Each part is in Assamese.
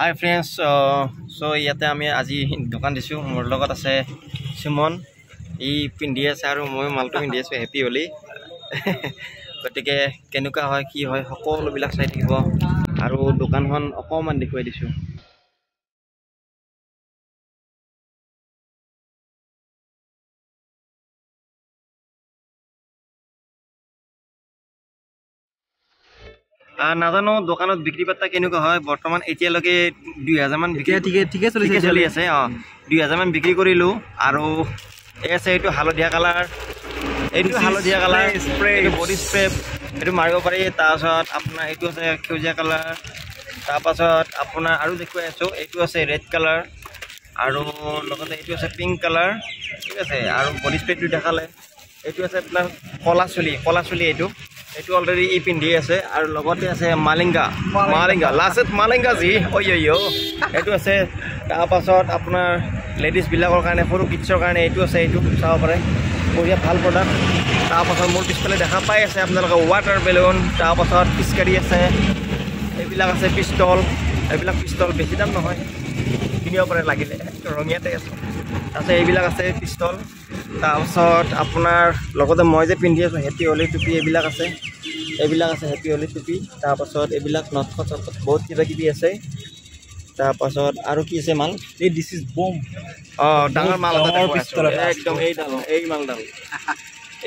Hi friends, so ইয়াতে আমি আজি দোকান দিছো মোৰ লগত আছে সুমন ই পিন্ধি আছে আৰু মই মালটো পিন্ধি আছো হেপি হলি গতিকে কেনেকুৱা হয় কি হয় সকলো বিলাক চাই থাকিব আৰু দোকানখন অকমান দেখুৱাই দিছো নাজানো দোকানত বিক্ৰী পাতা কেনেকুৱা হয় বৰ্তমান এতিয়ালৈকে 2000 মান বিক্ৰী ঠিকে চলি আছে 2000 মান বিক্ৰী কৰিলো আৰু এছে এইটো হালধীয়া কালাৰ এইটো হালধীয়া কালাৰ স্প্ৰে এইটো বডি স্প্ৰে এইটো মাৰিব পাৰি তাৰপাছত আপোনাৰ এইটো আছে সেউজীয়া কালাৰ তাৰপাছত আপোনাৰ আৰু দেখুৱাই আছো এইটো আছে ৰেড কালাৰ আৰু লগতে এইটো আছে পিংক কালাৰ ঠিক আছে আৰু বডি স্প্ৰেটো দেখালে এইটো আছে আপোনাৰ কলা চুলি এইটো অলৰেডি ই পিন্ধি আছে আৰু লগতে আছে মালিংগা লাষ্ট মালিংগা জি এইটো আছে তাৰপাছত আপোনাৰ লেডিজ বিলাকৰ কাৰণে সৰু কিডছৰ কাৰণে এইটো আছে এইটো চাব পাৰে বঢ়িয়া ভাল প্ৰডাক্ট তাৰপাছত মোৰ পিছফালে দেখা পাই আছে আপোনালোকে ৱাটাৰ বেলুন তাৰপাছত পিচকাৰী আছে এইবিলাক আছে পিষ্টল এইবিলাক পিষ্টল বেছি দাম নহয় কিনিব পাৰে লাগিলে ৰঙিয়াতে আছে তাৰপাছত এইবিলাক আছে পিষ্টল তাৰপাছত আপোনাৰ লগতে মই যে পিন্ধি আছো হেপি হলি টুপি এইবিলাক আছে হেপি হলি টুপি তাৰপাছত এইবিলাক নটখট বহুত কিবা কিবি আছে তাৰপাছত আৰু কি আছে মাল এই দিস ইজ বম ডাঙৰ মাল একদম এই মালডাল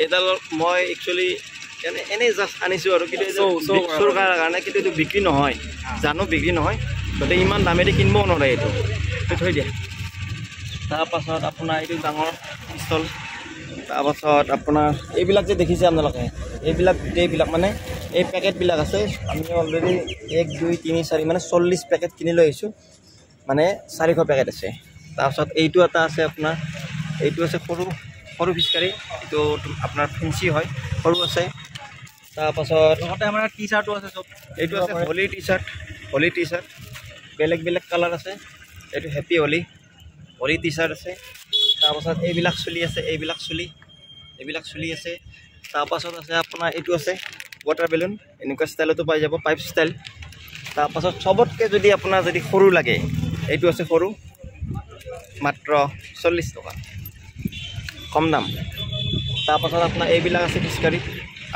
এইডাল মই একচুৱেলি এনে জাষ্ট আনিছো আৰু কিন্তু চৰকাৰৰ কাৰণে কিন্তু এইটো বিক্ৰী নহয় জানো বিক্ৰী নহয় গতিকে ইমান দামেদি কিনিবও নোৱাৰে এইটো থৈ দিয়া তাৰপাছত আপোনাৰ এইটো ডাঙৰ পিষ্টল তাৰপাছত আপোনাৰ এইবিলাক যে দেখিছে আপোনালোকে এইবিলাক মানে এই পেকেটবিলাক আছে আমি অলৰেডি 1 2 3 4 মানে 40 পেকেট কিনি লৈ আহিছোঁ মানে 400 পেকেট আছে তাৰপাছত এইটো এটা আছে আপোনাৰ এইটো আছে সৰু ফিচকাৰী এইটো আপোনাৰ ফেন্সি হয় সৰু আছে তাৰপাছত লগতে আমাৰ টি চাৰ্টও আছে চব এইটো আছে হলি টি চাৰ্ট বেলেগ কালাৰ আছে এইটো হেপি হলি টি চাৰ্ট আছে তাৰপাছত এইবিলাক চুলি আছে তাৰপাছত আছে আপোনাৰ এইটো আছে ৱাটাৰ বেলুন এনেকুৱা ষ্টাইলতো পাই যাব পাইপ ষ্টাইল তাৰপাছত চবতকৈ যদি আপোনাৰ যদি সৰু লাগে এইটো আছে সৰু মাত্ৰ 40 টকা কম দাম তাৰপাছত আপোনাৰ এইবিলাক আছে পিচকাৰী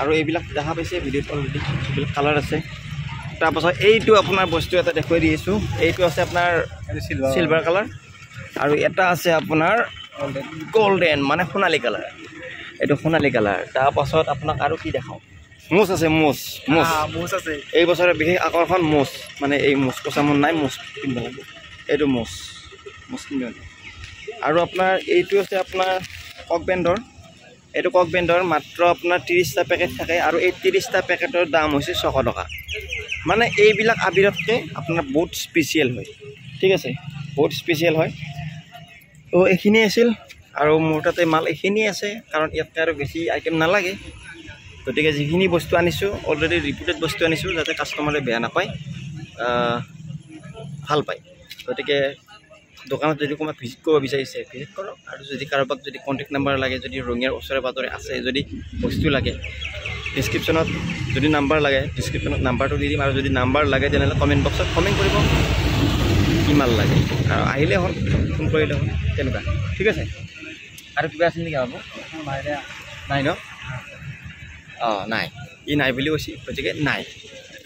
আৰু এইবিলাক দেখা পাইছে ভিডিঅ'ত অলৰেডি এইবিলাক কালাৰ আছে তাৰপাছত এইটো আপোনাৰ বস্তু এটা দেখুৱাই দি আছোঁ এইটো আছে আপোনাৰ চিলভাৰ কালাৰ আৰু এটা আছে আপোনাৰ গোল্ডেন মানে সোণালী কালাৰ এইটো সোণালী কালাৰ তাৰপাছত আপোনাক আৰু কি দেখাওঁ মুছ আছে এই বছৰৰ বিশেষ আকৰ্ষণ মুছ মানে এই মুছ কচা মোৰ নাই মুছ কিনিব লাগিব এইটো মুছ কিনিব আৰু আপোনাৰ এইটো আছে আপোনাৰ কক বেণ্ডৰ মাত্ৰ আপোনাৰ 30টা পেকেট থাকে আৰু এই 30টা পেকেটৰ দাম হৈছে 600 টকা মানে এইবিলাক আবিৰতকৈ আপোনাৰ বহুত স্পেচিয়েল হয় ঠিক আছে বহুত স্পেচিয়েল হয় তো এইখিনি আছিল আৰু মোৰ তাতে মাল এইখিনি আছে কাৰণ ইয়াতকৈ আৰু বেছি আইটেম নালাগে গতিকে যিখিনি বস্তু আনিছোঁ অলৰেডি ৰিপিটেড বস্তু আনিছোঁ যাতে কাষ্টমাৰে বেয়া নাপায় ভাল পায় গতিকে দোকানত যদি কোনোবা ভিজিট কৰিব বিচাৰিছে ভিজিট কৰক আৰু যদি কাৰোবাক যদি কণ্টেক্ট নাম্বাৰ লাগে যদি ৰঙিয়াৰ ওচৰে পাঁজৰে আছে যদি বস্তু লাগে ডিছক্ৰিপশ্যনত যদি নাম্বাৰ লাগে ডিছক্ৰিপশ্যনত নাম্বাৰটো দি দিম আৰু যদি নাম্বাৰ লাগে তেনেহ'লে কমেণ্ট বক্সত কমেণ্ট কৰিব কি মাল লাগে আৰু আহিলে হ'ল ফোন কৰিলে হ'ল তেনেকুৱা ঠিক আছে আৰু কিবা আছিল নেকি ভাবো নাই ন নাই ই নাই বুলি কৈছে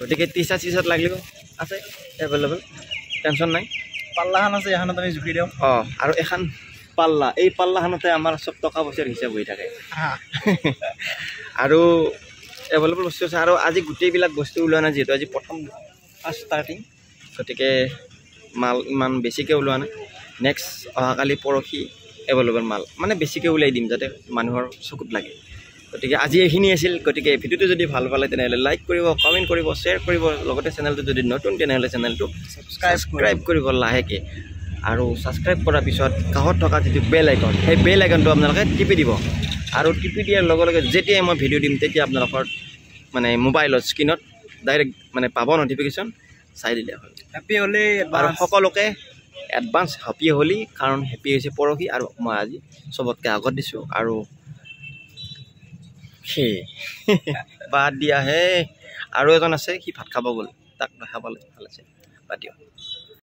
গতিকে টি চাৰ্ট লাগিলেও আছে এভেইলেবল টেনশ্যন নাই পাল্লাখন আছে এখনত আমি জুখি দিওঁ আৰু এখন পাল্লা এই পাল্লাখনতে আমাৰ চব টকা পইচাৰ হিচাপ হৈ থাকে আৰু এভেইলেবল বস্তু আছে আৰু আজি গোটেইবিলাক বস্তু ওলোৱা নাই যিহেতু আজি প্ৰথম ফাৰ্ষ্ট ষ্টাৰ্টিং গতিকে মাল ইমান বেছিকৈ ওলোৱা নাই নেক্সট অহাকালি পৰহি এভেইলেবল মাল মানে বেছিকৈ ওলাই দিম যাতে মানুহৰ চকুত লাগে গতিকে আজি এইখিনি আছিল গতিকে ভিডিঅ'টো যদি ভাল পালে তেনেহ'লে লাইক কৰিব কমেণ্ট কৰিব শ্বেয়াৰ কৰিব লগতে চেনেলটো যদি নতুন তেনেহ'লে চেনেলটো ছাবস্ক্ৰাইব কৰিব লাহেকৈ আৰু ছাবস্ক্ৰাইব কৰাৰ পিছত কাষত থকা যিটো বেল আইকন সেই বেল আইকনটো আপোনালোকে টিপি দিব আৰু টিপি দিয়াৰ লগে লগে যেতিয়াই মই ভিডিঅ' দিম তেতিয়া আপোনালোকৰ মানে মোবাইলত স্ক্ৰীণত ডাইৰেক্ট মানে পাব নটিফিকেশ্যন চাই দিলে হ'ল হেপি হলি আৰু সকলোকে এডভান্স হেপি হলি কাৰণ হেপি হৈছে পৰহি আৰু মই আজি চবতকৈ আগত দিছোঁ আৰু সেই বাদ দিয়া হে আৰু এজন আছে সি ভাত খাব গ'ল তাক দেখা পালে ভাল আছে বাদ দিয়ক